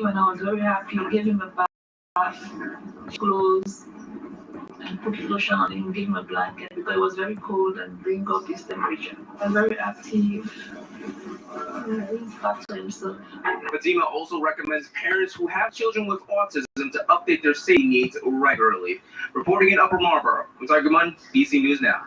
morning when I was very happy, gave him a bath, clothes, and put lotion on him, gave him a blanket because it was very cold and bring up his temperature. I'm very active. He's back to himself. Fatima also recommends parents who have children with autism to update their safety needs regularly. Reporting in Upper Marlboro, I'm Targamun, DC News Now.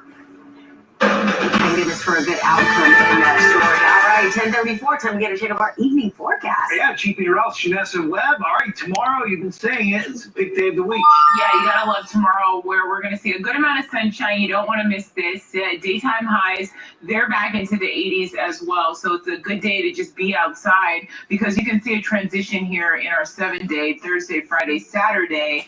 Thank goodness for a good outcome in that story. All right, 10:34, time to get a check of our evening forecast. Yeah, Chief Meteorologist Shanessa Webb. All right, tomorrow, you've been saying it, it's a big day of the week. Yeah, you gotta love tomorrow where we're gonna see a good amount of sunshine. You don't want to miss this. Daytime highs, they're back into the 80s as well. So it's a good day to just be outside because you can see a transition here in our 7-day, Thursday, Friday, Saturday.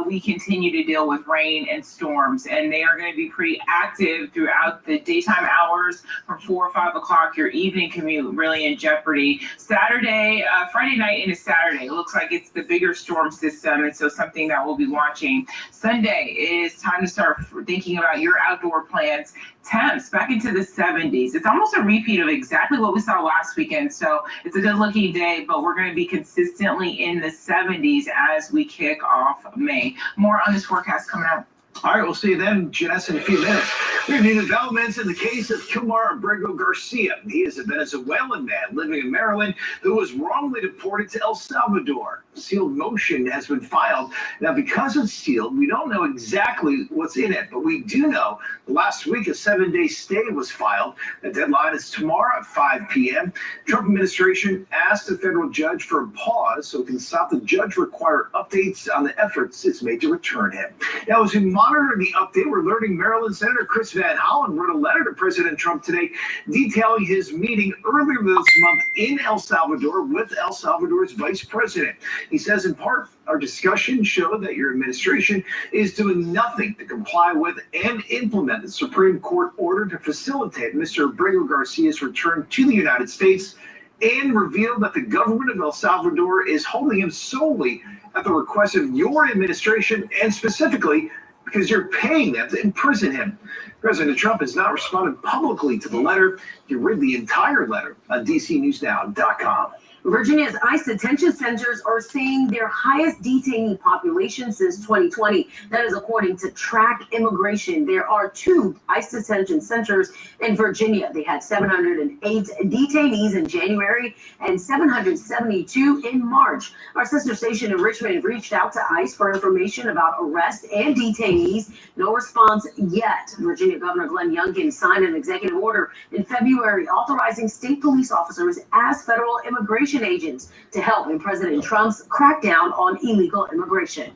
We continue to deal with rain and storms, and they are going to be pretty active throughout the daytime hours from 4 or 5 o'clock. Your evening commute really in jeopardy. Saturday, Friday night into Saturday, it looks like it's the bigger storm system, and so something that we'll be watching. Sunday, it is time to start thinking about your outdoor plans. Temps back into the 70s. It's almost a repeat of exactly what we saw last weekend. So it's a good looking day, but we're going to be consistently in the 70s as we kick off May. More on this forecast coming up. All right, we'll see you then, Jess, in a few minutes. We have new developments in the case of Kilmar Abrego Garcia. He is a Venezuelan man living in Maryland who was wrongly deported to El Salvador. Sealed motion has been filed. Now, because it's sealed, we don't know exactly what's in it, but we do know last week a 7-day stay was filed. The deadline is tomorrow at 5 p.m. Trump administration asked the federal judge for a pause so it can stop the judge require updates on the efforts it's made to return him. Now, as we monitor the update, we're learning Maryland Senator Chris Van Hollen wrote a letter to President Trump today detailing his meeting earlier this month in El Salvador with El Salvador's vice president. He says, in part, our discussion showed that your administration is doing nothing to comply with and implement the Supreme Court order to facilitate Mr. Abrego Garcia's return to the United States, and revealed that the government of El Salvador is holding him solely at the request of your administration, and specifically because you're paying them to imprison him. President Trump has not responded publicly to the letter. You can read the entire letter on DCNewsNow.com. Virginia's ICE detention centers are seeing their highest detainee population since 2020. That is according to Track Immigration. There are 2 ICE detention centers in Virginia. They had 708 detainees in January and 772 in March. Our sister station in Richmond reached out to ICE for information about arrests and detainees. No response yet. Virginia Governor Glenn Youngkin signed an executive order in February authorizing state police officers as federal immigration agents to help in President Trump's crackdown on illegal immigration.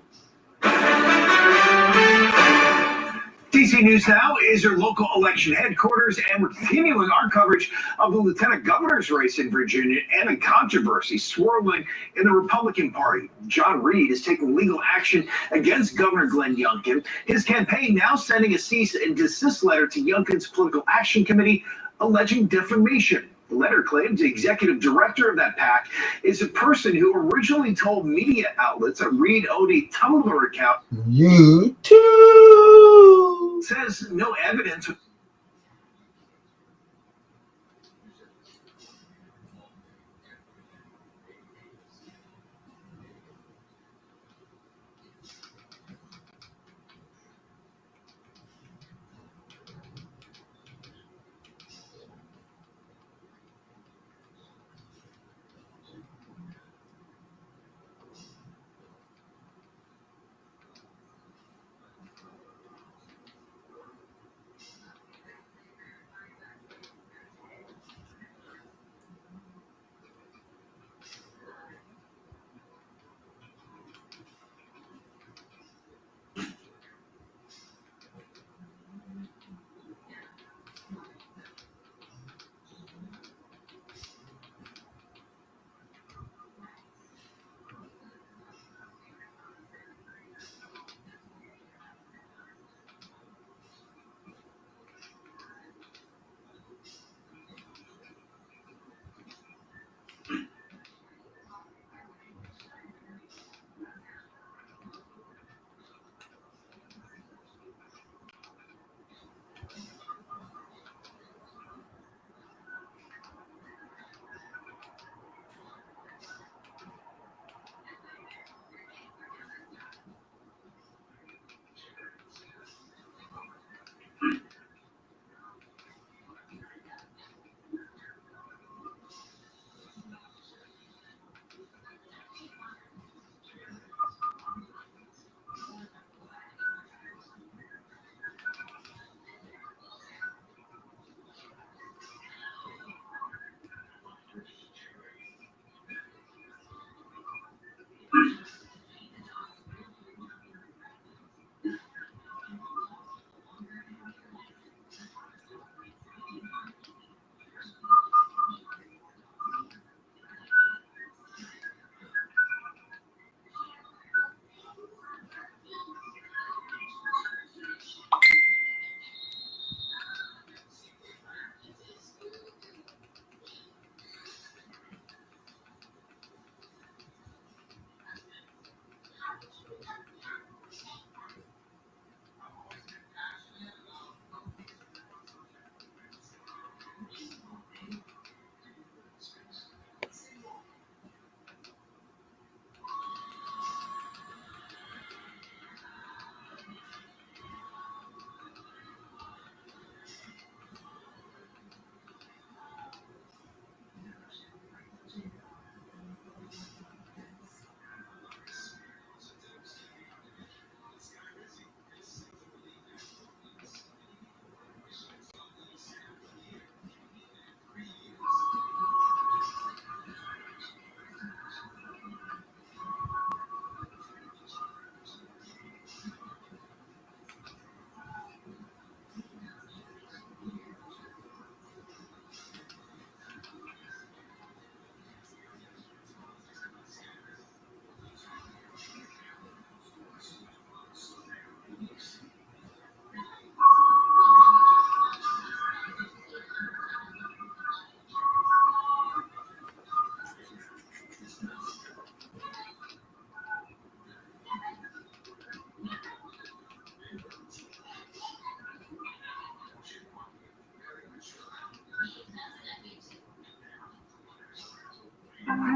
DC News Now is your local election headquarters, and we're continuing our coverage of the lieutenant governor's race in Virginia and a controversy swirling in the Republican Party. John Reed is taking legal action against Governor Glenn Youngkin. His campaign now sending a cease and desist letter to Youngkin's Political Action Committee alleging defamation. The letter claims the executive director of that PAC is a person who originally told media outlets that Reed owed a Tumblr account. You too. Says no evidence.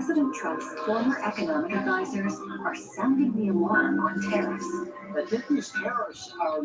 President Trump's former economic advisors are sounding the alarm on tariffs. I think these tariffs are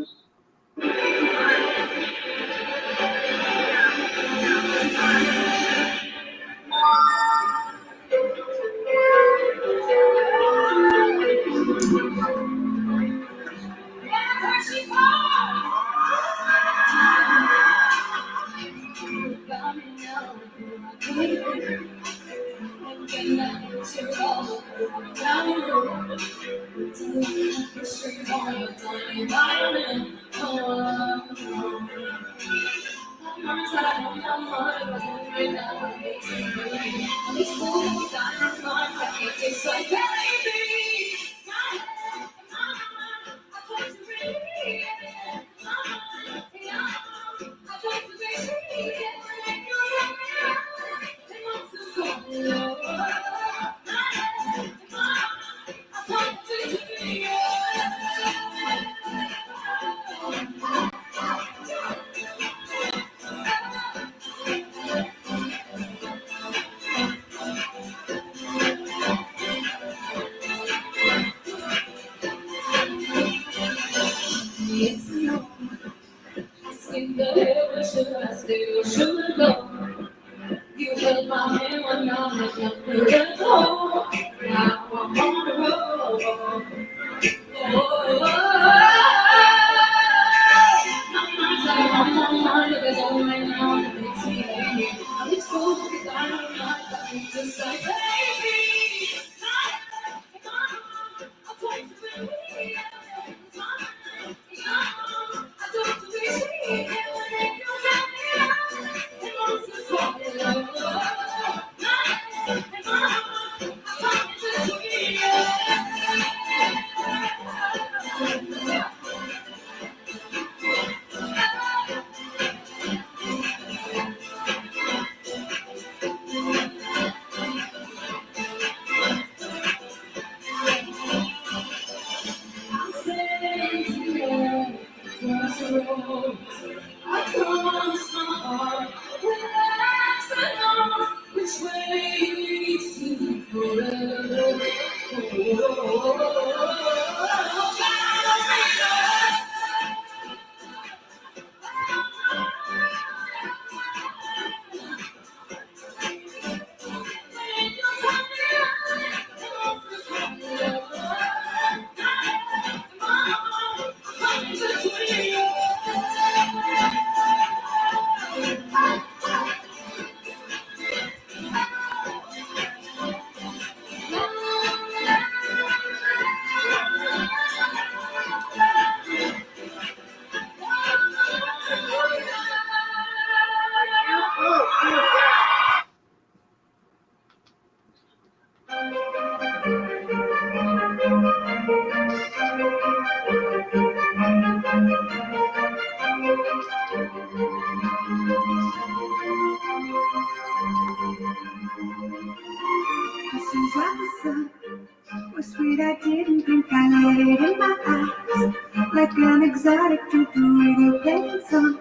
was sweet, I didn't think I let it in my eyes. Like an exotic drink, the radio playing songs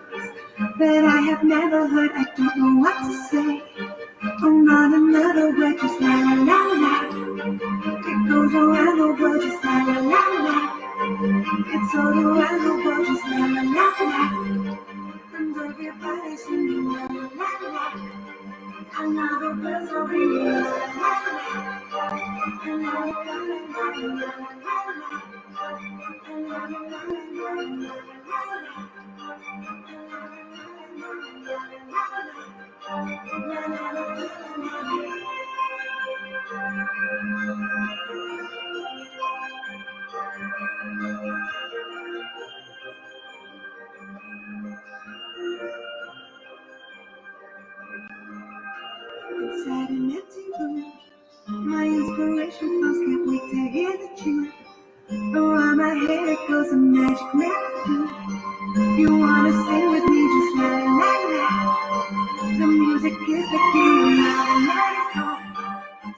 that I have never heard. I don't know what to say. Oh, not another word, just la la la la. It goes around the world, just la la la la. It's all around the world, just la la la la. And everybody's singing la la la la. Another birds are ringing la la la la. Another la la la la la la. Another la la la Inside an empty room, my inspiration flows, can't wait to hear the tune. Around my head it goes a magic melody. You wanna sing with me, just la la la. The music is the key, now the night is gone.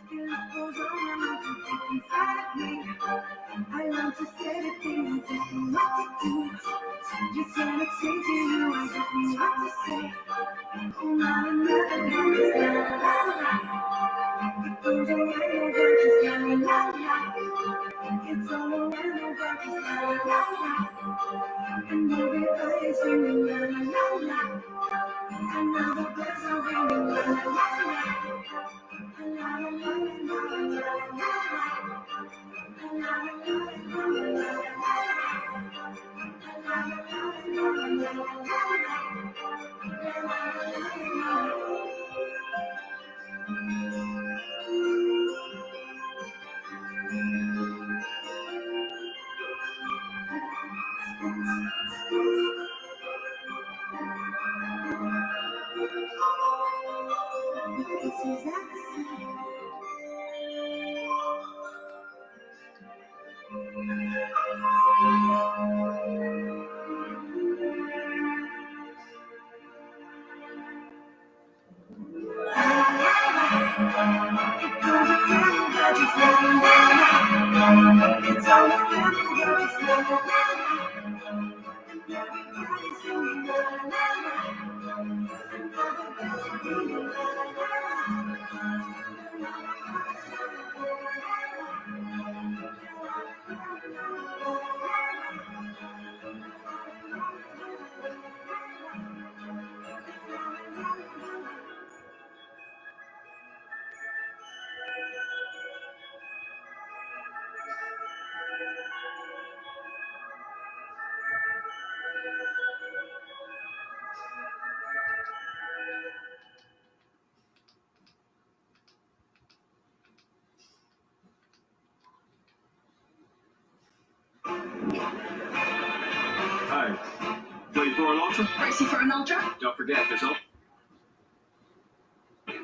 Still it goes on and on to deep inside of me. I long to set it free, I don't know what to do. Just wanna say to you, I don't know what to say. Oh, not another one, just la la la. It goes around the world, just la la la. It's all around the world, just la la la. And everybody's singing la la la la. Another birds are ringing la la la la. La la la la la la la. La la la la la It's all around the world, just la la la. Everybody's singing la la la. Another birds are ringing la la la. Hi. Ready for an ultra? Pricey for an ultra? Don't forget, there's all.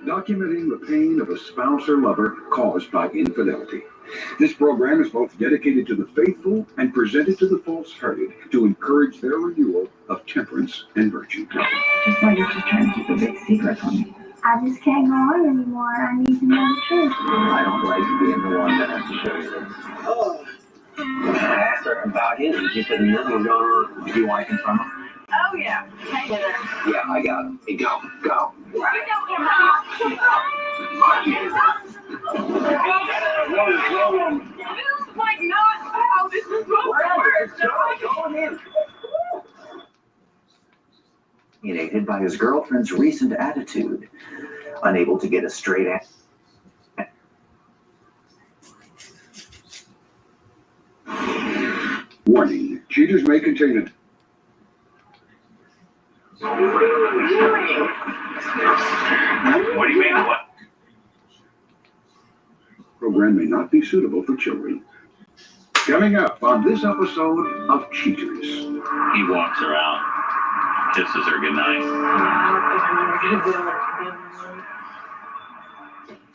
Documenting the pain of a spouse or lover caused by infidelity. This program is both dedicated to the faithful and presented to the false-hearted to encourage their renewal of temperance and virtue. Just like you're just trying to keep a big secret from me. I just can't go on anymore. I need to know the truth. I don't like being the one that has to tell you this. Oh. I asked her about him, and she said nothing was going on. Do you want to confront him? Oh yeah. Hey there. Yeah, I got him. Hey, go. You know him. Like not how this is going. Alienated by his girlfriend's recent attitude, unable to get a straight answer. Warning, cheaters may contain it. What do you mean, what? Program may not be suitable for children. Coming up on this episode of Cheaters. He walks her out, kisses her goodnight.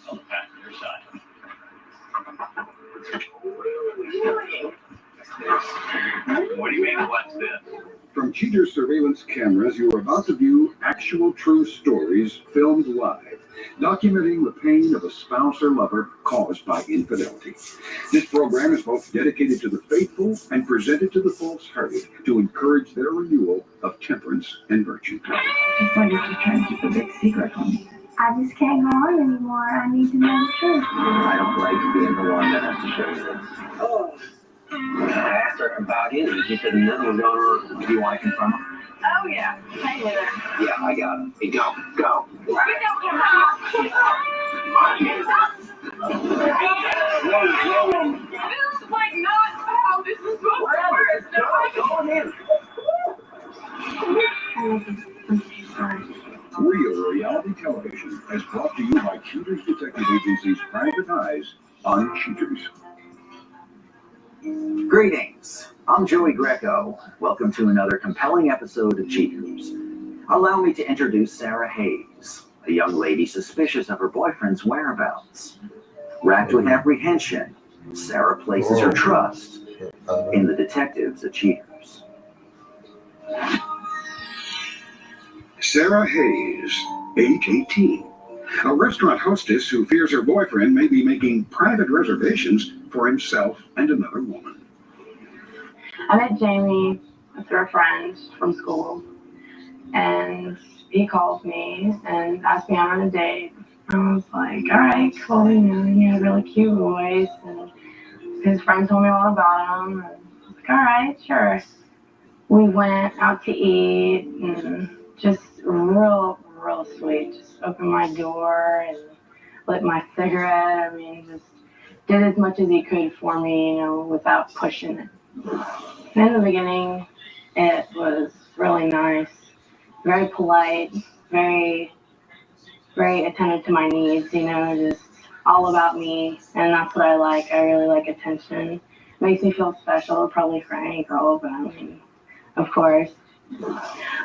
On the passenger side. What do you mean, what's this? From Cheaters surveillance cameras, you are about to view actual true stories filmed live. documenting the pain of a spouse or lover caused by infidelity. This program is both dedicated to the faithful and presented to the false-hearted to encourage their renewal of temperance and virtue. Just like if you're trying to keep a big secret from me. I just can't go on anymore. I need to know the truth. I don't like being the one that has to show you this. Oh. I asked her about it, and she said nothing was going on. Do you want to confirm her? Oh yeah, hey there. Yeah, I got him. Hey, go. This is like not how this is supposed to work. Real reality television is brought to you by Cheaters Detective Agency's Private Eyes on Cheaters. Greetings. I'm Joey Greco. Welcome to another compelling episode of Cheaters. Allow me to introduce Sarah Hayes, a young lady suspicious of her boyfriend's whereabouts. Racked with apprehension, Sarah places her trust in the detectives at Cheaters. Sarah Hayes, age 18, a restaurant hostess who fears her boyfriend may be making private reservations for himself and another woman. I met Jamie through a friend from school, and he called me and asked me out on a date. I was like, all right, cool, he had a really cute voice, and his friend told me all about him, and I was like, all right, sure. We went out to eat, and just real sweet. Just opened my door and lit my cigarette. I mean, just did as much as he could for me, without pushing it. In the beginning, it was really nice, very polite, very, very attentive to my needs, just all about me. And that's what I like. I really like attention. Makes me feel special, probably for any girl, but I mean, of course.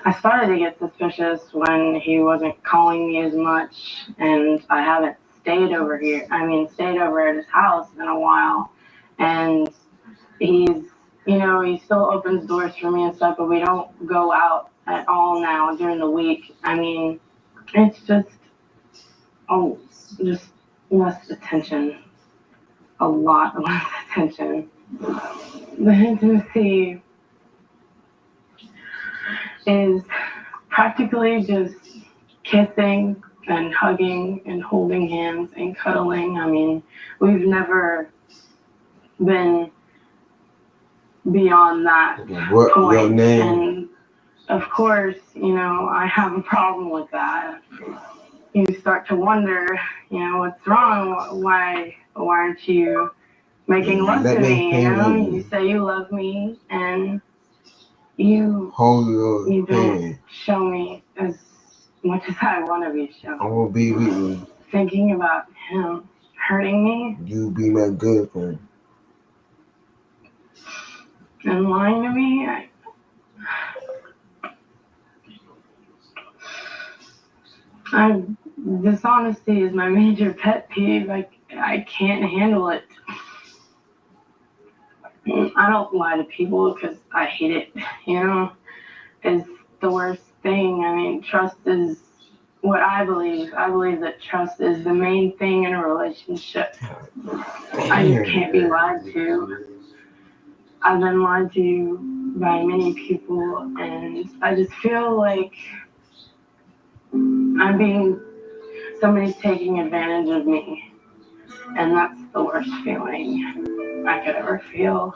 I started to get suspicious when he wasn't calling me as much, and I haven't stayed over at his house in a while. And he's, he still opens doors for me and stuff, but we don't go out at all now during the week. I mean, it's just less attention. A lot less attention. The intimacy is practically just kissing and hugging and holding hands and cuddling. I mean, we've never been beyond that point. Your name? And of course, I have a problem with that. You start to wonder, what's wrong? Why aren't you making love to me? You say you love me, and you don't show me as much as I want to be shown. I won't be with you. Thinking about him hurting me. You be my girlfriend. And lying to me. Dishonesty is my major pet peeve. I can't handle it. I don't lie to people because I hate it. It's the worst thing. I mean, trust is what I believe. I believe that trust is the main thing in a relationship. I just can't be lied to. I've been lied to by many people, and I just feel like somebody's taking advantage of me. And that's the worst feeling I could ever feel.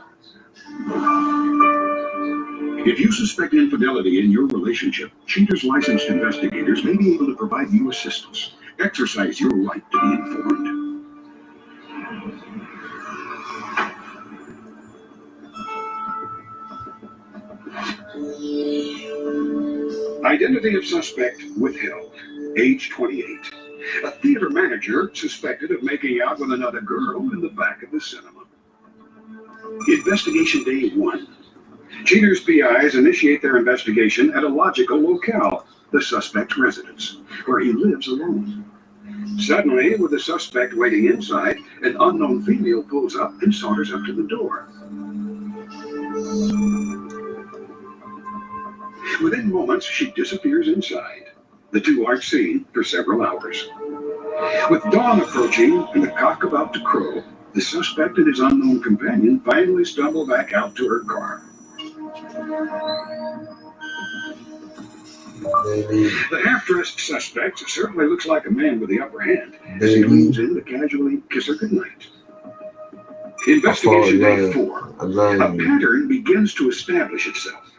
If you suspect infidelity in your relationship, Cheaters licensed investigators may be able to provide you assistance. Exercise your right to be informed. Identity of suspect withheld. Age 28. A theater manager suspected of making out with another girl in the back of the cinema. Investigation day 1. Cheaters PIs initiate their investigation at a logical locale, the suspect's residence, where he lives alone. Suddenly, with the suspect waiting inside, an unknown female pulls up and saunters up to the door. Within moments, she disappears inside. The two aren't seen for several hours. With dawn approaching and the cock about to crow, the suspect and his unknown companion finally stumble back out to her car. The half-dressed suspect certainly looks like a man with the upper hand as he leans in to casually kiss her goodnight. Investigation day 4. A pattern begins to establish itself.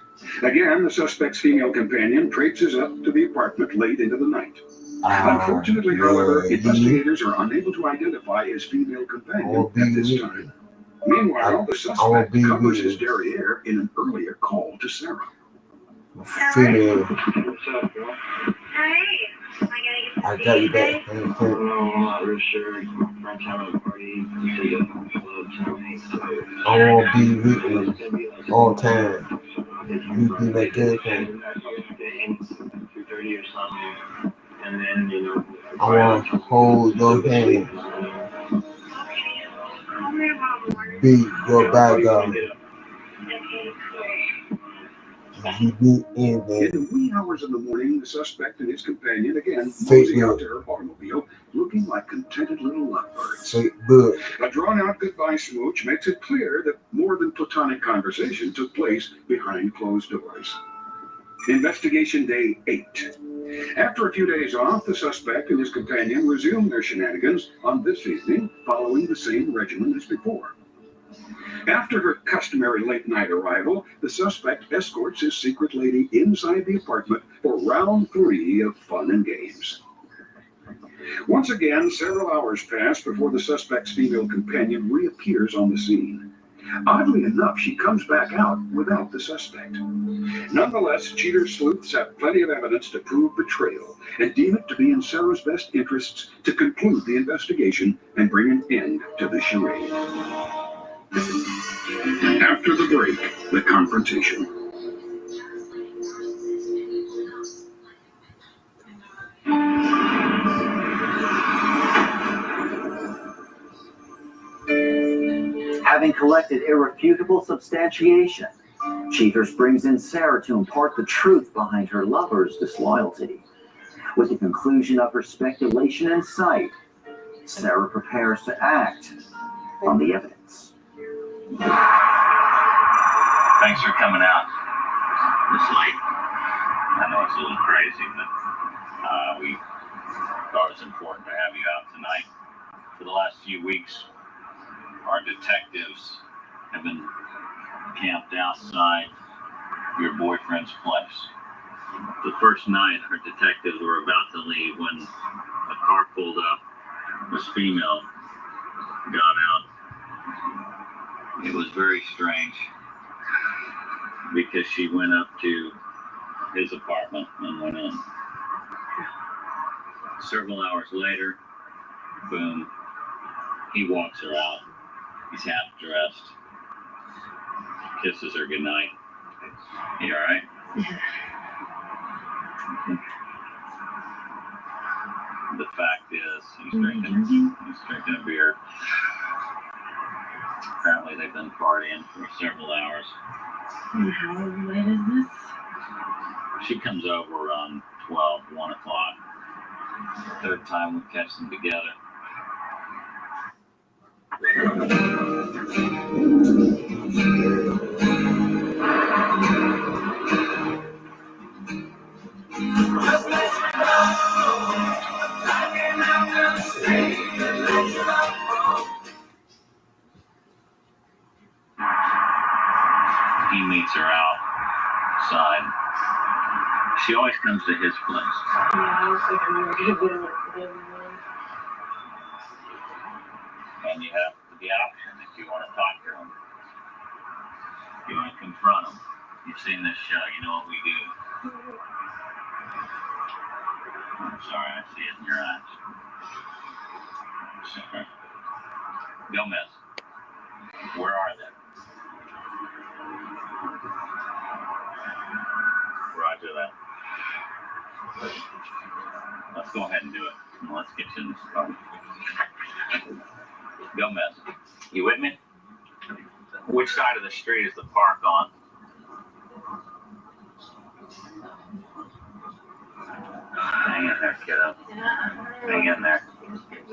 Again, the suspect's female companion traipses up to the apartment late into the night. Unfortunately, however, investigators are unable to identify his female companion at this time. Meanwhile, the suspect covers his derriere in an earlier call to Sarah. Female. What's up, girl? Hey, I got you back. No, I'm not real sure. Friends having a party. You said the club tonight, so I want to be with you all the time. You be my girlfriend. 2:30 or something, and then I want to hold your hand. Be your bad guy. You be in there. In the wee hours of the morning, the suspect and his companion again mosey out to her automobile, looking like contented little lovebirds. A drawn-out goodbye smooch makes it clear that more than platonic conversation took place behind closed doors. Investigation day 8. After a few days off, the suspect and his companion resume their shenanigans on this evening, following the same regimen as before. After her customary late-night arrival, the suspect escorts his secret lady inside the apartment for round 3 of fun and games. Once again, several hours pass before the suspect's female companion reappears on the scene. Oddly enough, she comes back out without the suspect. Nonetheless, cheater sleuths have plenty of evidence to prove betrayal and deem it to be in Sarah's best interests to conclude the investigation and bring an end to the charade. After the break, the confrontation. Having collected irrefutable substantiation, Cheaters brings in Sarah to impart the truth behind her lover's disloyalty. With the conclusion of her speculation in sight, Sarah prepares to act on the evidence. Thanks for coming out this late. I know it's a little crazy, but we thought it was important to have you out tonight. For the last few weeks, our detectives have been camped outside your boyfriend's place. The first night, our detectives were about to leave when a car pulled up. This female got out. It was very strange because she went up to his apartment and went in. Several hours later, boom, he walks her out. He's half dressed. Kisses her goodnight. You alright? The fact is, he's drinking a beer. Apparently they've been partying for several hours. And how late is this? She comes over around 12, 1 o'clock. Third time we catch them together. He meets her outside. She always comes to his place. Yeah, I was thinking we were gonna get it. And you have the option if you want to talk to him. If you want to confront him. You've seen this show, you know what we do. I'm sorry, I see it in your eyes. Sorry. Gomez, where are they? Roger that. Let's go ahead and do it. Let's get you in this car. Gomez, you with me? Which side of the street is the park on? Hang in there, kiddo. Hang in there.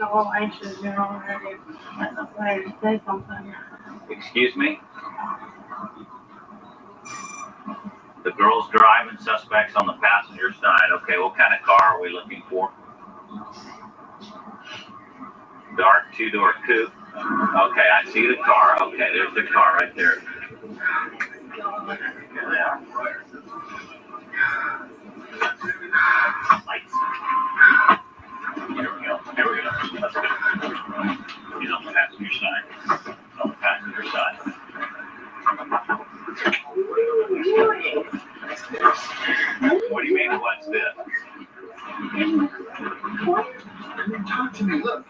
a little anxious, you know, already. I'm ready to say something. Excuse me? The girl's driving, suspects on the passenger side. Okay, what kind of car are we looking for? Dark two-door coupe. Okay, I see the car. Okay, there's the car right there. Yeah. Lights. Here we go. Here we go. That's good. He's on the passenger side. On the passenger side. What do you mean, what's this? Talk to me. Look.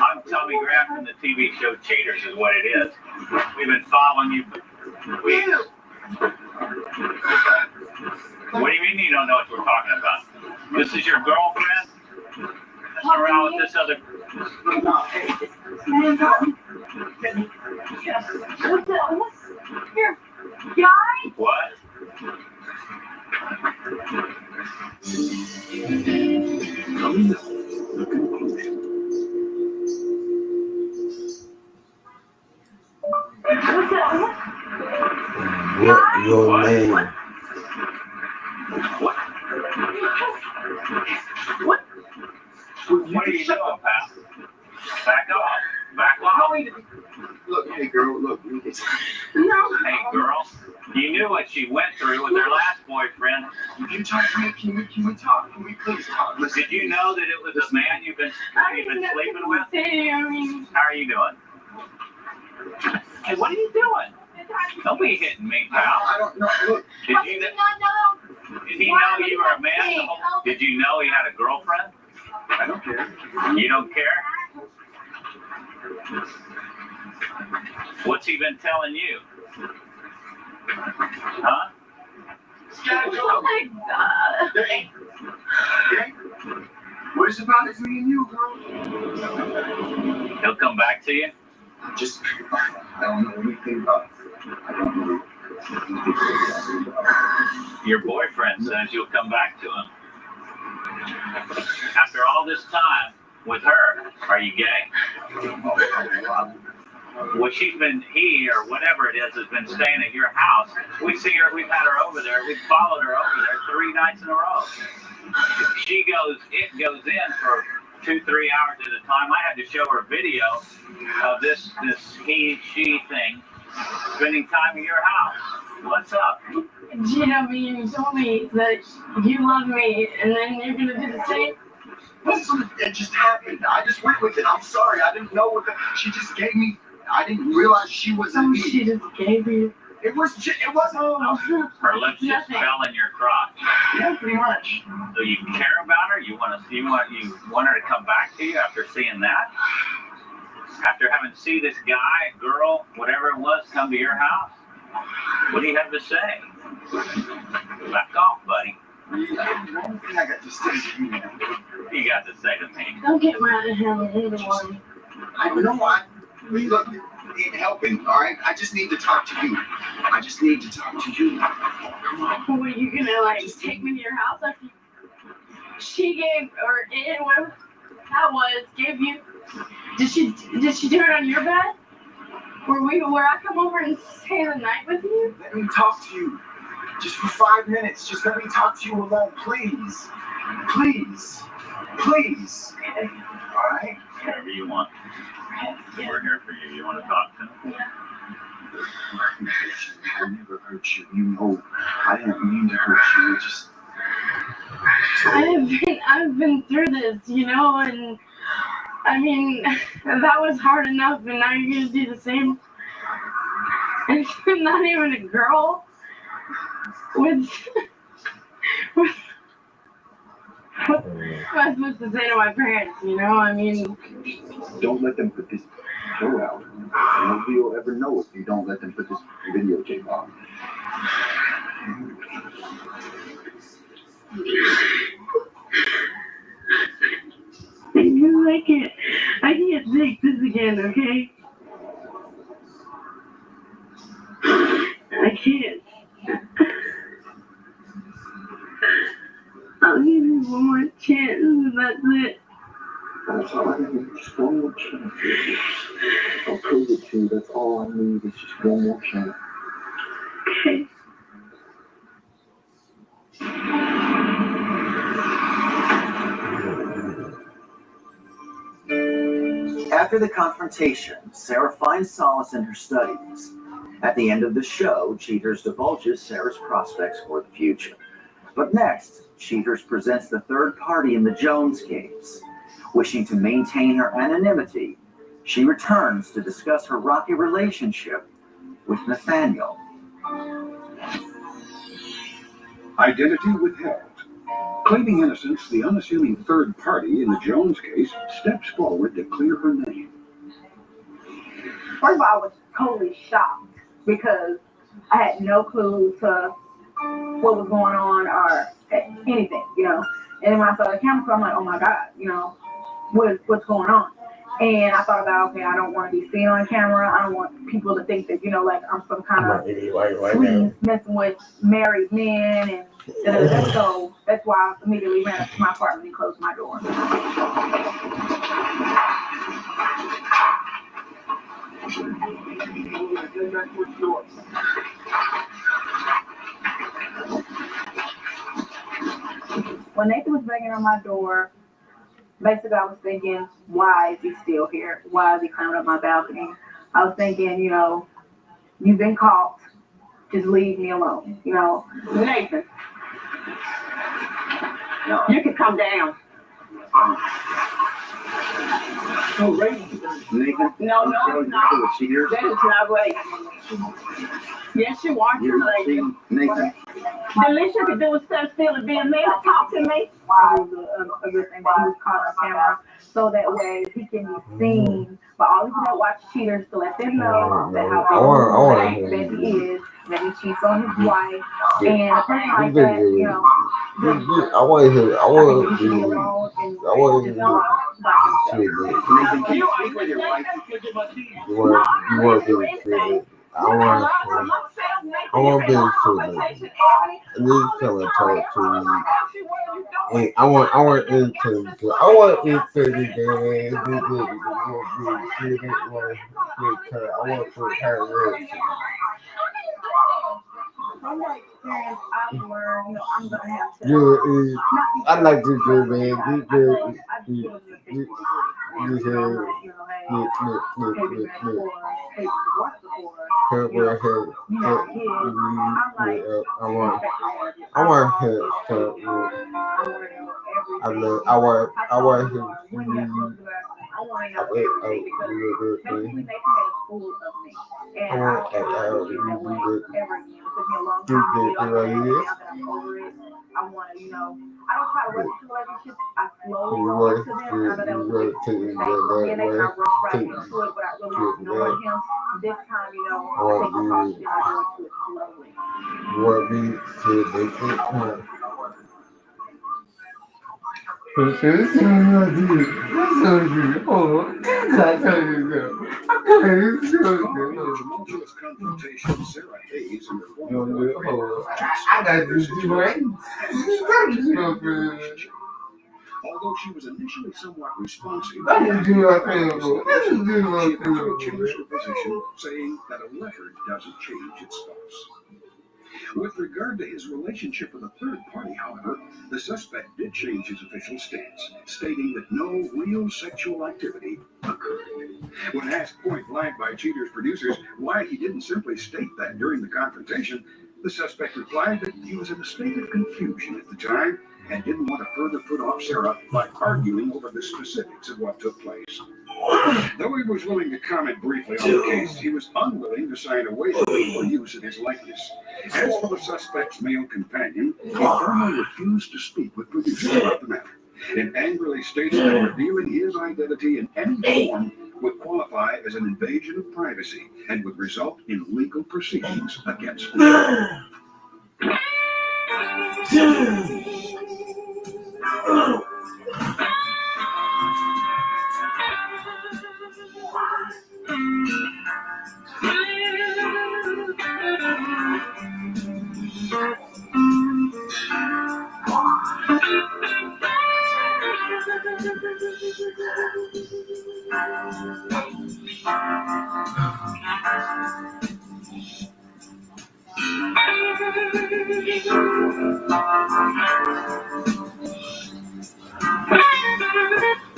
I'm Tommy Graff from the TV show Cheaters is what it is. We've been following you for weeks. What do you mean you don't know what we're talking about? This is your girlfriend? Messing around with this other... Here, guy? What? What your name? What? What? What are you doing, pal? Back off. Back off. Look, hey girl, look. No. Hey, girl. You knew what she went through with her last boyfriend. Can you talk to me? Can we talk? Can we please talk? Listen. Did you know that it was a man you've been sleeping with? How are you doing? Hey, what are you doing? Don't be hitting me, pal. I don't know. Look. Did he know you were a man? Did you know he had a girlfriend? I don't care. You don't care? What's he been telling you? Huh? Oh my God. Okay. What is about is me and you, girl? He'll come back to you? I don't know anything about it. I don't know. Your boyfriend says you'll come back to him. After all this time with her, are you gay? Well, he or whatever it is, has been staying at your house. We've had her over there. We've followed her over there 3 nights in a row. It goes in for 2-3 hours at a time. I had to show her a video of this she thing spending time in your house. What's up? Gina, you told me that you love me, and then you're gonna do the same. Listen, it just happened. I just went with it. I'm sorry. I didn't know she just gave me. I didn't realize she was in me. She just gave you. It wasn't. Her lips just fell in your crotch. Yeah, pretty much. So you care about her? You want her to come back to you after seeing that? After having seen this guy, girl, whatever it was, come to your house? What do you have to say? Back off, buddy. I got to say to you. You got to say to me. Don't get mad at him, either one. I know what. Look, it ain't helping, all right? I just need to talk to you. I just need to talk to you. Come on. Were you gonna take me to your house after she gave, or it, whatever that was, gave you? Did she do it on your bed? Where I come over and stay the night with you? Let me talk to you. Just for 5 minutes. Just let me talk to you alone, please. Please. Please. All right? Whatever you want. We're here for you. You want to talk to him? Yeah. I never hurt you. You know, I didn't mean to hurt you. I've been through this, and I mean, that was hard enough, and now you're gonna do the same. And I'm not even a girl with what am I supposed to say to my parents, I mean... Don't let them put this show out. Nobody will ever know if you don't let them put this videotape on. I can't take this again, okay? I can't. I'll give you one more chance, and that's it. That's all I need. Just one more chance. I'll prove it to you. That's all I need is just one more chance. After the confrontation, Sarah finds solace in her studies. At the end of the show, Cheaters divulges Sarah's prospects for the future. But next, Cheaters presents the third party in the Jones case. Wishing to maintain her anonymity, she returns to discuss her rocky relationship with Nathaniel. Identity withheld. Claiming innocence, the unassuming third party in the Jones case steps forward to clear her name. First of all, I was totally shocked because I had no clue to what was going on or anything, you know. And then when I saw the camera, I'm like, oh my God, you know, what's going on? And I thought about, okay, I don't want to be seen on camera. I don't want people to think that, you know, like I'm some kind of sleaze messing with married men. And so that's why I immediately ran up to my apartment and closed my door. When Nathan was banging on my door, basically I was thinking, why is he still here? Why is he climbing up my balcony? I was thinking, you know, you've been caught. Just leave me alone, you know. Nathan, no. You can come down. Oh, right. Nathan? No, that is not right. Yes, you are. You're not seeing Nathan. The least you could do is stand still and be a man and talk to me. A good thing that he was caught on camera, so that way he can be seen by all the people that watch Cheaters to let them know that how that he is, that he cheats on his wife, and a person like that, you know. I want to hear. I want to be alone. I want to hear. You want to be. I want to be treated. I need someone to talk to me. And I want into. I want into the game. I want to her. From that experience, I've learned, you know, I'm gonna have to. I like this girl, man. This girl. I want to, you know, I don't try to rush into relationships. I slowly go into them. I know that was a mistake. And they kind of rush right into it, but I really knowing him. This time, you know, I take the caution and I go into it slowly. You want me to make it? Tumultuous confrontation, Sarah Hayes and her I former got this right. Although she was initially somewhat responsive, she eventually changed her position, saying that a letter doesn't change its thoughts. With regard to his relationship with a third party, however, the suspect did change his official stance, stating that no real sexual activity occurred. When asked point blank by Cheaters' producers why he didn't simply state that during the confrontation, the suspect replied that he was in a state of confusion at the time and didn't want to further put off Sarah by arguing over the specifics of what took place. Though he was willing to comment briefly on the case, he was unwilling to sign a waiver for use of his likeness. As for the suspect's male companion, he firmly refused to speak with producers about the matter, and angrily stated that revealing his identity in any form would qualify as an invasion of privacy and would result in legal proceedings against him.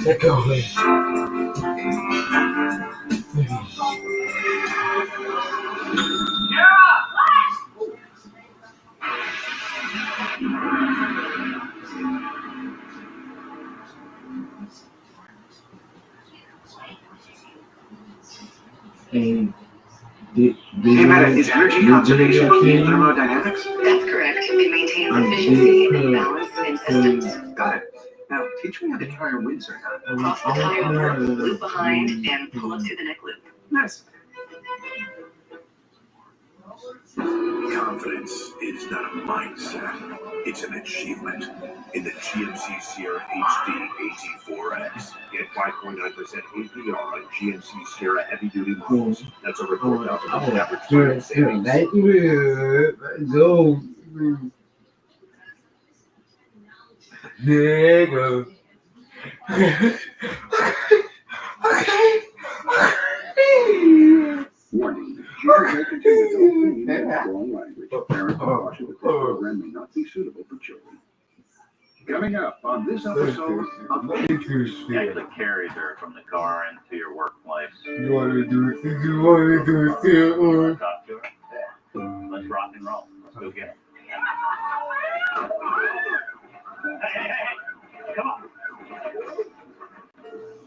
Let go, man. Hey, Matt, is energy conservation key in thermodynamics? That's correct. It maintains efficiency and balance in systems. Got it. Now, teach me how to carry a Windsor now. Cross the tie over, loop behind, and pull up to the neck loop. Nice. Confidence is not a mindset, it's an achievement. In the GMC Sierra HD AT4X, get 5.9% APR on GMC Sierra heavy-duty models. That's over 4,000 average finance savings. There you go. Warning, children may contain adult themes and strong language. Parents are cautioned that this program may not be suitable for children. Coming up on this episode of Take the carrier from the car into your workplace. You want to do it? You want to do it too? Talk to her. Let's rock and roll. Let's go get it. Hey, come on.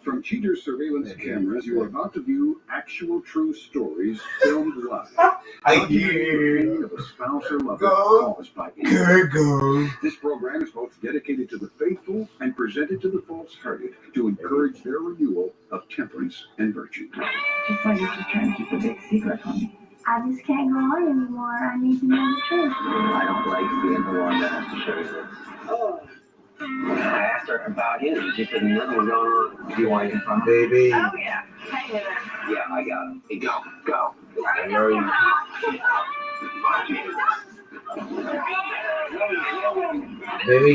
From Cheater's surveillance cameras, you are about to view actual true stories filmed live. I Documenting the hear. pain of a spouse or lover Go. caused by Good go. This program is both dedicated to the faithful and presented to the false-hearted to encourage their renewal of temperance and virtue. Just like you're just trying to keep a big secret from me. I just can't go on anymore. I need to know the truth. I don't like being the one that has to show you this. Oh. I asked her about him, and she said nothing was going on. Do you want to confront him? Baby. Oh, yeah. Hey there. Yeah, I got him. Hey, go. I know you. Baby.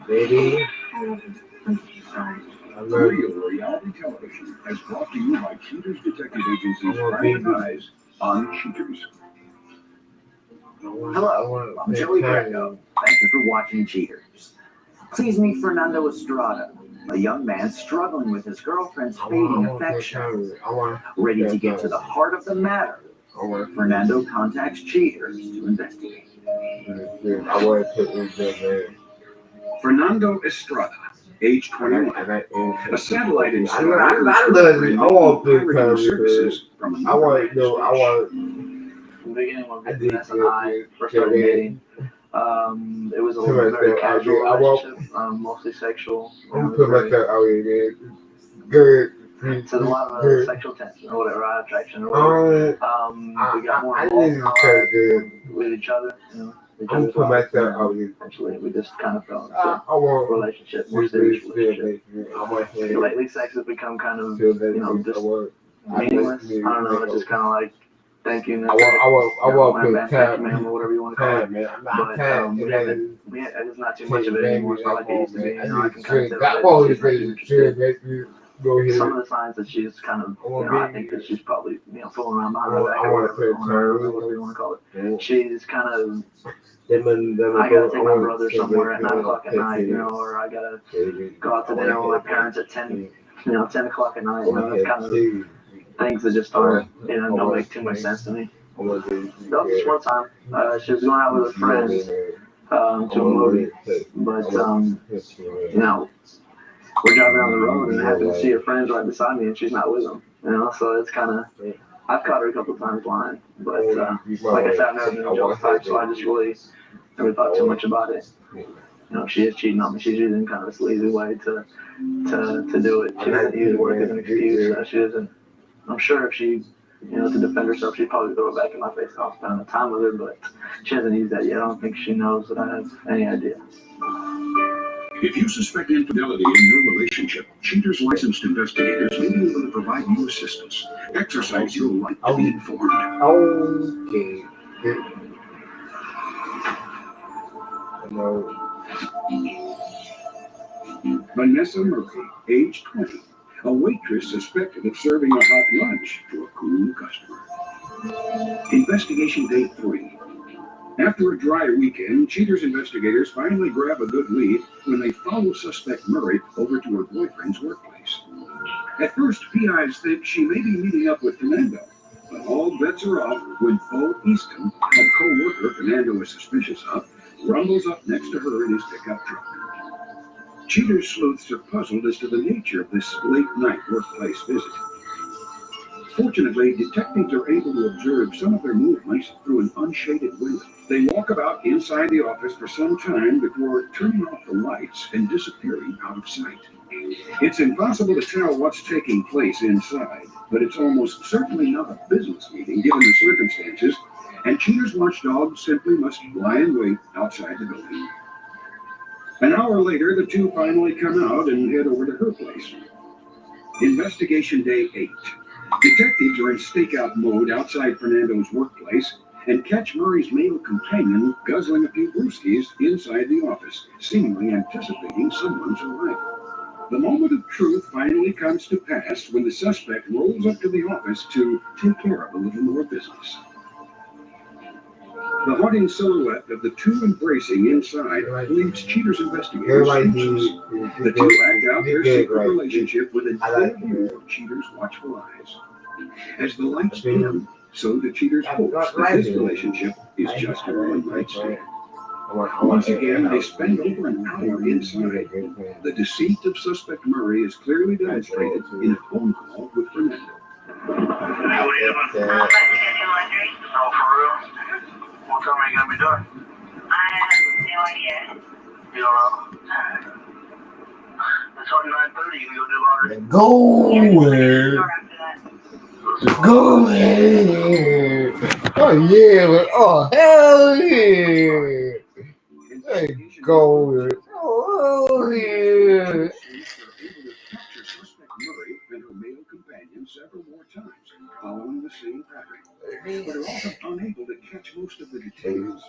Baby. I love you. Real reality television is brought to you by Cheaters Detective Agency's Oh, Private baby. Eyes on Cheaters. Hello, I'm Joey Greco. Thank you for watching Cheaters. Please meet Fernando Estrada, a young man struggling with his girlfriend's fading affection. Ready to get to the heart of the matter, Fernando contacts Cheaters to investigate. I want to put this in Fernando Estrada, age 21, there. a satellite I installer want big pirating services from I want to know. I want. In the beginning, when I we did met and I first started dating, it was a very casual relationship, mostly sexual. I'm gonna put myself out here, man. Good. So a lot of sexual tension or whatever, attraction or whatever. We got more I involved didn't try good. with each other, you know. I'm gonna put myself out here. Eventually, we just kind of fell into I want a relationship, more serious relationship. I want him. Lately, sex has become kind of, Feel that you know, just I meaningless. I don't know, it's just kind of like, thank you. I want to put time, man, or whatever you want to call it. man. But it's not too much of it anymore. It's not like it used to be. You know, I can kind of that tell was go ahead. some of the signs that she's kind of, you know, I think that she's probably, you know, fooling around behind my back I or want to put whatever time. you want to call it. She's kind of, I gotta take my brother somewhere at 9 o'clock at night, you know, or I gotta go out to dinner with my parents at 10 o'clock at night. You know, that's kind of things that just aren't, you know, don't make too much sense to me. This one time, she was going out with her friends to a movie, but you know, we're driving down the road and I happen to see her friends right beside me and she's not with them. You know, so it's kind of, I've caught her a couple times lying, but like I said, I've never been a joke type, so I just really never thought too much about it. You know, she is cheating on me. She's using kind of a sleazy way to do it. She doesn't use work as an excuse. She doesn't. I'm sure if she, you know, to defend herself, she'd probably throw it back in my face. I'll spend the time with her, but she hasn't used that yet. I don't think she knows that I have any idea. If you suspect infidelity in your relationship, Cheaters licensed investigators may be able to provide you assistance. Exercise your right to be informed. Okay. No. Vanessa Murphy, age 20, a waitress suspected of serving a hot lunch to a cool customer. Investigation day 3. After a dry weekend, Cheaters investigators finally grab a good lead when they follow suspect Murray over to her boyfriend's workplace. At first, PIs think she may be meeting up with Fernando, but all bets are off when Bo Easton, a co-worker Fernando is suspicious of, rumbles up next to her in his pickup truck. Cheaters sleuths are puzzled as to the nature of this late-night workplace visit. Fortunately, detectives are able to observe some of their movements through an unshaded window. They walk about inside the office for some time before turning off the lights and disappearing out of sight. It's impossible to tell what's taking place inside, but it's almost certainly not a business meeting given the circumstances, and Cheaters' watchdog simply must lie in wait outside the building. An hour later, the two finally come out and head over to her place. Investigation day 8. Detectives are in stakeout mode outside Fernando's workplace and catch Murray's male companion guzzling a few brewskis inside the office, seemingly anticipating someone's arrival. The moment of truth finally comes to pass when the suspect rolls up to the office to take care of a little more business. The haunting silhouette of the two embracing inside leaves Cheaters investigators speechless. The two act out their secret relationship with a clear view of Cheaters' watchful eyes. As the lights dim, so do Cheaters' hopes that this relationship is just a one-night stand. Once again, they spend over an hour inside. The deceit of suspect Murray is clearly demonstrated in a phone call with Fernando. What are you doing? About to do laundry. Oh, for real? What time are you gonna be done? I have no idea. You don't know? It's on 9:30. You gonna go do laundry? Go where? Go ahead. Oh yeah, oh hell yeah. Hey, go ahead. Oh yeah. Murray and her male companion several more times, following the same pattern, but are often unable to catch most of the details.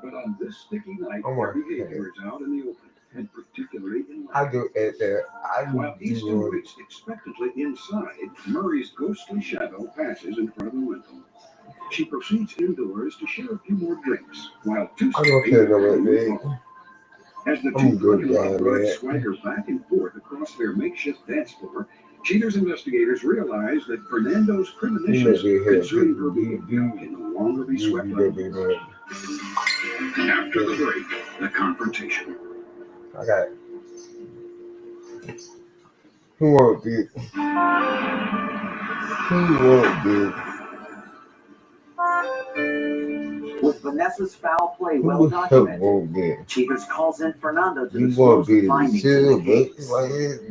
But on this sticky night, their behavior is out in the open, and particularly in I do it there. While Easton waits expectantly inside, Murray's ghostly shadow passes in front of the window. She proceeds indoors to share a few more drinks, while two I don't care about that. as the I'm two good guy, lovebirds man. swagger back and forth across their makeshift dance floor, Cheaters investigators realize that Fernando's premonitions concerning her behavior can no longer be swept under. After the break, the confrontation. I got it. Who won't do? Who won't do? With Vanessa's foul play well Who documented, won't get? Cheaters calls in Fernando to You disclose won't be the the findings in silver, the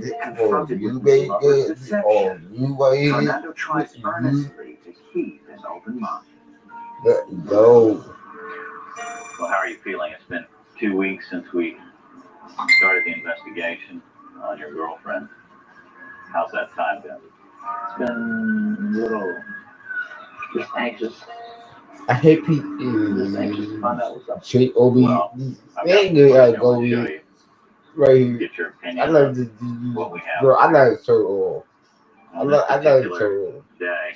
case. Confronted with his lover's deception, Fernando tries earnestly to keep an open mind. Let go. Well, how are you feeling? It's been 2 weeks since we started the investigation on your girlfriend. How's that time been? It's been a little just anxious. I hate Just anxious to people. find out what's up. Shake OB. Well, I've got Ain't good. I something I go want to show with you. right here. Get your I opinion like on the what we have girl. I like to turn on. on this I like to particular turn on. day.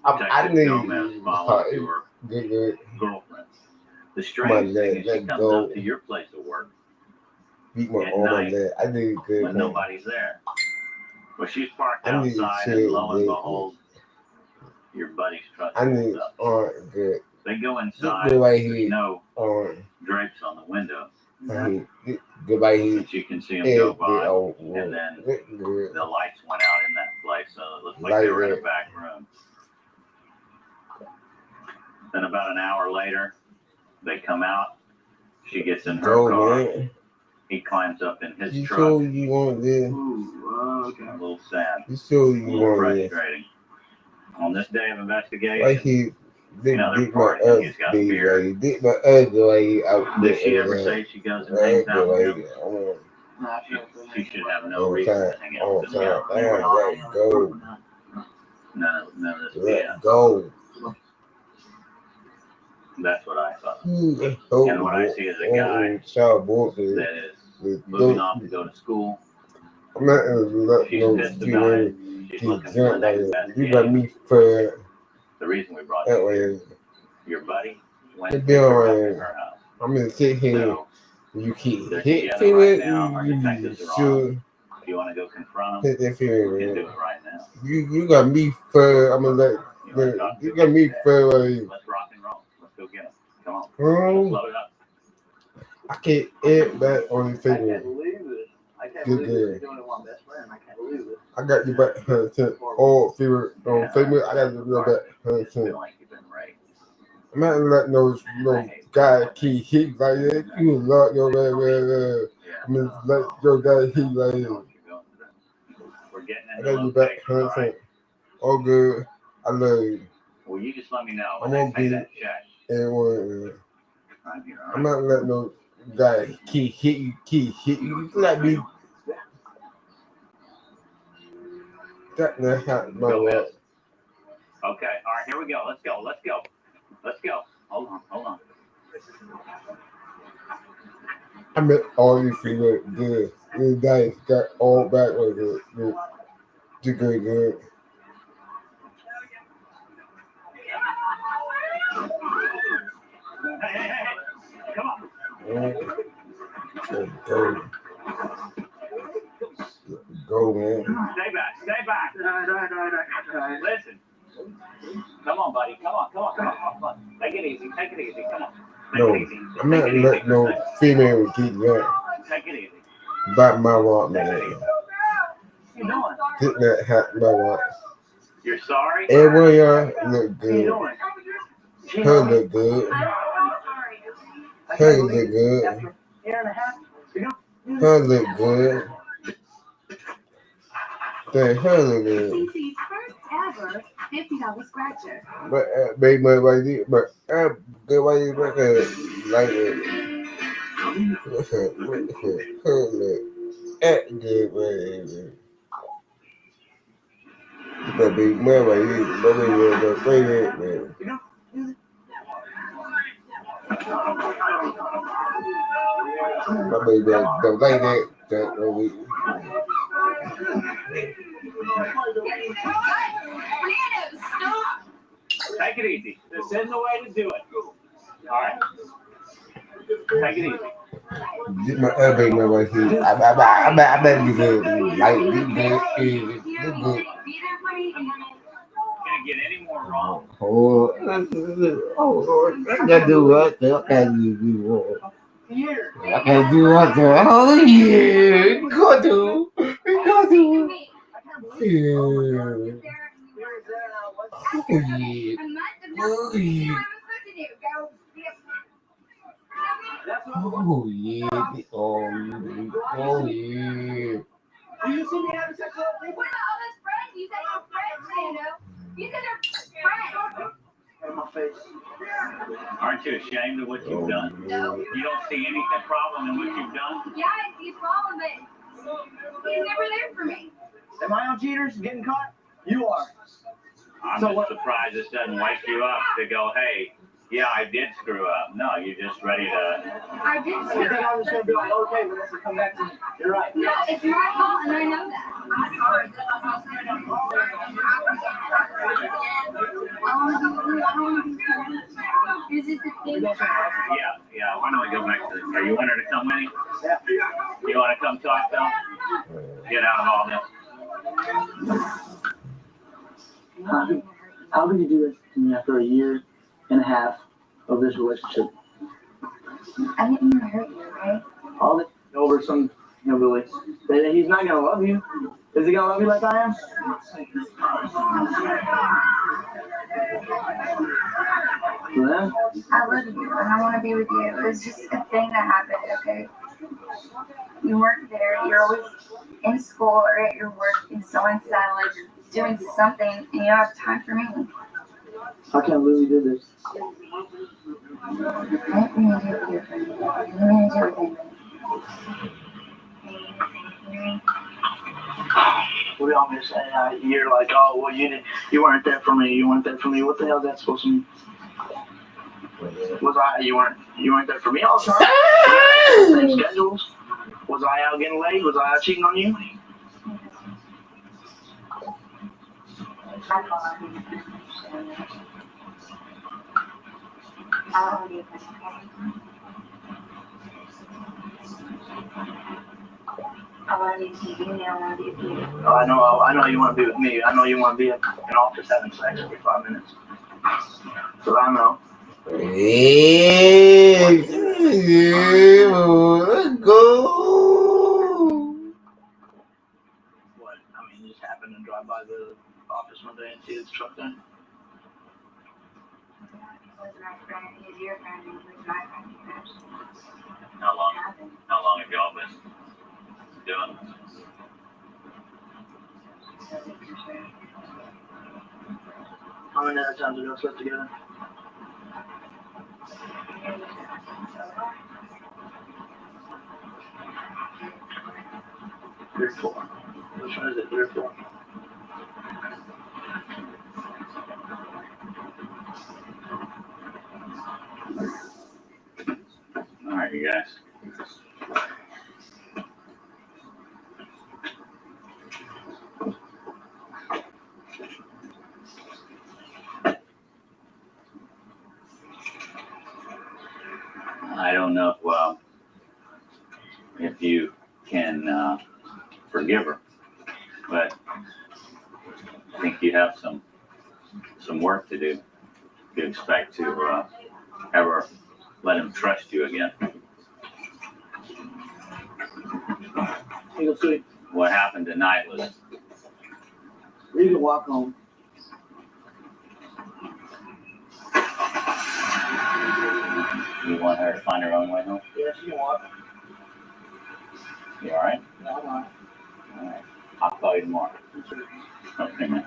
I Detective need Gomez followed your good. girlfriend. The Come on, strange thing is she let comes go. up to your place of work Beat my at arm on night that. I need good. when nobody's there. Well, she's parked I need outside, to and lo and chill, behold, your buddy's truck I need pulls up. on good. They go inside. Get the right There's here no on. drapes on the window, Get right here. but you can see them go by, Oh, and then good. the lights went out in that place, so it looked like Light they were in a red. back room. Then about an hour later, they come out. She gets in her Go, car. man. He climbs up in his You truck. sure you want this? Ooh, okay. A little sad. You sure A you little want this? frustrating. On this day of investigation, Right here. They they're get my partying. He's got ugly beer. lady. Get my ugly lady out there. Did she ever say she goes and hangs out with him? She should have no reason to hang out with him. Let go. None of this Let BS. go. That's what I thought. And And what I see is a guy that is moving off to go to school. I'm not gonna let She's no pissed about it. female She's get looking for drunk the like next that. best You got game. me for The reason we brought that you way. here, your buddy went It to be pick her up alright. at her house. I'm gonna sit here. So You keep they're hit together right female. now. Our You detectives are on. should If you want to go confront them, hit that we female. can do Man. it right now. You got me for. I'm gonna let. You want to talk to You him? got me for. Like, Let's rock and roll. Let's go get him. Come on. Let's oh, load it up. I can't add that on the I can't female. believe it. I can't Good believe girl. you're doing it with my best friend. I can't believe it. I got you back 100%. All female on female. I got you back It's been 100%. like you've been raped. I'm not gonna let no guy keep hit like that. You love your man. I'm gonna let your guy hit like that. We're getting I into got you back location, all 100%. right? All good. I love you. Well, you just let me know I'm when gonna they pay be that check. everyone. I'm here, all I'm right? not letting no guy keep hit you. You let me. That not my Go, way. Bill. Okay, all right, here we go. Let's go. Let's go. Let's go. Hold on. Hold on. I met all these female good. These guys got all back with it. They're good. Hey. Come on. Go, man. Stay back. Stay back. Listen. Come on, buddy. Come on. Take it easy. Come on. No, I'm not letting no female keep that. Take it easy. Back my walk, man. What you doing? Did that happen, my walk. You're sorry? Everyone y'all look good. Her look good. Her look good. Her look good. Dang, her look good. CC's first ever $50 scratcher. But baby, but good why you look like it. Her look act good, baby. But be more like you, but wait it, man. My baby don't like that. That no we. Take it easy. This isn't the way to do it. All right? Take it easy. Get my baby more like you. I bet you good. Like you good. You good. Can't get any more wrong. Oh Lord. I gotta do what? I gotta do what? I gotta do what? Oh yeah. Go do. Yeah. Oh yeah. Oh yeah. Oh yeah. Do you see me having sex with people? What about all those friends? You said your friends, Sando. You said they're friends. In my face. Aren't you ashamed of what you've done? No. You don't see any problem in what you've done? Yeah, I see a problem, but he's never there for me. Am I on cheaters getting caught? You are. I'm just surprised this doesn't wake you up to go, hey, yeah, I did screw up. No, you're just ready to. I did You screw think up. I'm just gonna be like, okay, well, let's come back to me. You're right. No, it's my fault, and I know that. I'm sorry. This is the thing. Yeah, why don't we go back to this? Are you wanting to come, Minnie? Yeah. You want to come talk to him? Get out of all this. How could you do this to me after a year and a half of this relationship? I didn't mean to hurt you, right? All this over some hillbilly. He's not gonna love you. Is he gonna love you like I am? Yeah. I love you, and I want to be with you. It was just a thing that happened, okay? You weren't there. You're always in school or at your work in someone's satellite doing something, and you don't have time for me. I can't believe we did this. I didn't mean to do it with your friend. I didn't mean to do it with him. What do y'all mean to say? You're like, oh, well, you weren't there for me. You weren't there for me. What the hell is that supposed to mean? You weren't there for me all the time? Same schedules? Was I out getting laid? Was I out cheating on you? Oh, I know you want to be with me. I know you want to be in an office having sex every 5 minutes. So I know. Yeah, let's go. What? I mean, you just happened to drive by the office one day and see his truck there? How long have y'all been doing this? How many other times have y'all slept together? Three or four. Which one is it? 3 or 4? All right, you guys. I don't know if you can forgive her, but I think you have some work to do if you expect to ever let him trust you again. You go see. What happened tonight was You can walk home. you want her to find her own way home. Yeah, she can walk. You all right? No, I'm not. All right. I'll call you tomorrow. Okay, man.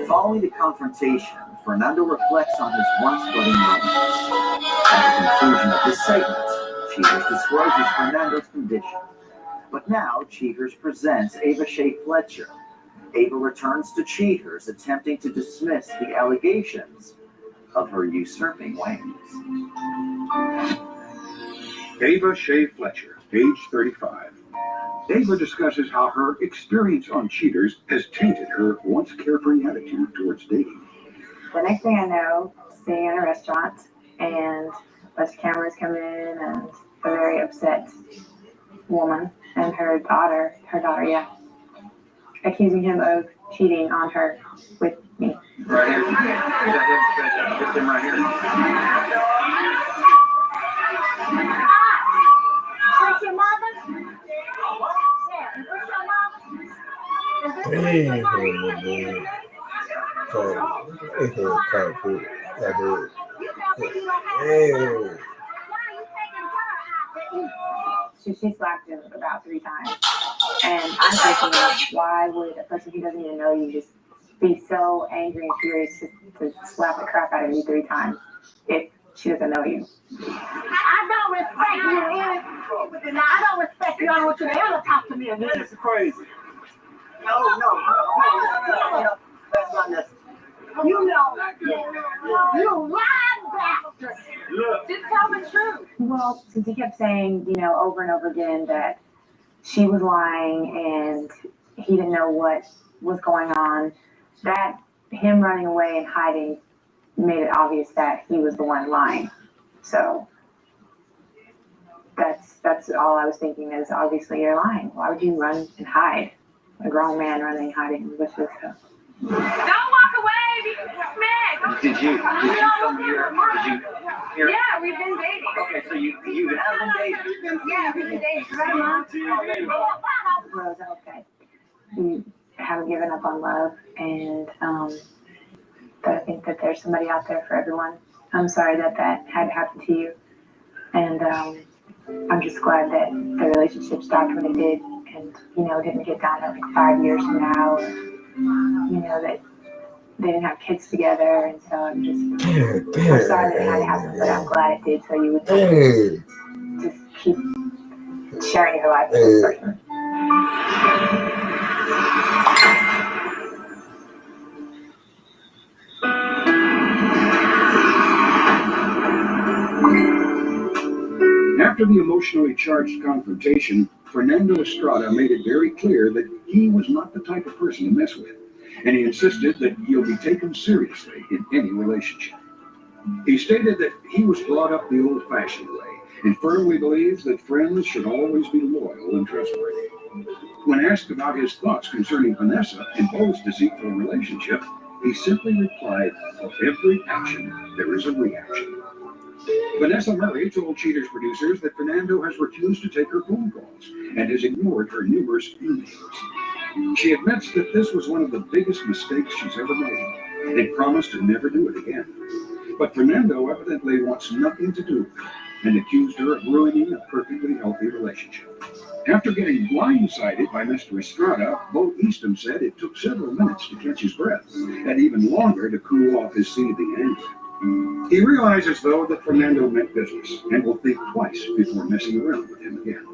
Following the confrontation, Fernando reflects on his once budding romance. At the conclusion of this segment, Cheaters discloses Fernando's condition. But now, Cheaters presents Ava Shea Fletcher. Ava returns to Cheaters, attempting to dismiss the allegations of her usurping ways. Ava Shea Fletcher, age 35. Ava discusses how her experience on Cheaters has tainted her once carefree attitude towards dating. The next thing I know, sitting in a restaurant, and a bunch of cameras come in, and a very upset woman and her daughter, yeah, accusing him of cheating on her with me. Right here. Get him right here. Where's your mother? She slapped him about 3 times. And I'm thinking, why would a person who doesn't even know you just be so angry and furious to slap the crap out of you 3 times if she doesn't know you? I don't respect you. I don't respect you. I don't want you to ever talk to me again. This is crazy. No. That's not necessary. You know, you lying bastard. Look. Just tell the truth. Well, since he kept saying, over and over again that she was lying and he didn't know what was going on, that him running away and hiding made it obvious that he was the one lying. So that's all I was thinking is obviously you're lying. Why would you run and hide? A grown man running and hiding in the bushes. Don't walk away, man. Did you come here? Yeah, we've been dating. Okay, so you have been dating. Yeah, we've been dating for 7 months. Rose, okay. You haven't given up on love, and but I think that there's somebody out there for everyone. I'm sorry that had happened to you, and I'm just glad that the relationship stopped when it did, and didn't get down to like 5 years from now, or, that they didn't have kids together, and so I'm sorry that it had to happen, but I'm glad it did, so you would just keep sharing your life with this person. After the emotionally charged confrontation, Fernando Estrada made it very clear that he was not the type of person to mess with, and he insisted that he'll be taken seriously in any relationship. He stated that he was brought up the old-fashioned way and firmly believes that friends should always be loyal and trustworthy. When asked about his thoughts concerning Vanessa and Bo's deceitful relationship, he simply replied, "For every action, there is a reaction." Vanessa Murray told Cheaters producers that Fernando has refused to take her phone calls and has ignored her numerous emails. She admits that this was one of the biggest mistakes she's ever made and promised to never do it again. But Fernando evidently wants nothing to do with it and accused her of ruining a perfectly healthy relationship. After getting blindsided by Mr. Estrada, Bo Easton said it took several minutes to catch his breath and even longer to cool off his seething anger. He realizes, though, that Fernando meant business and will think twice before messing around with him again.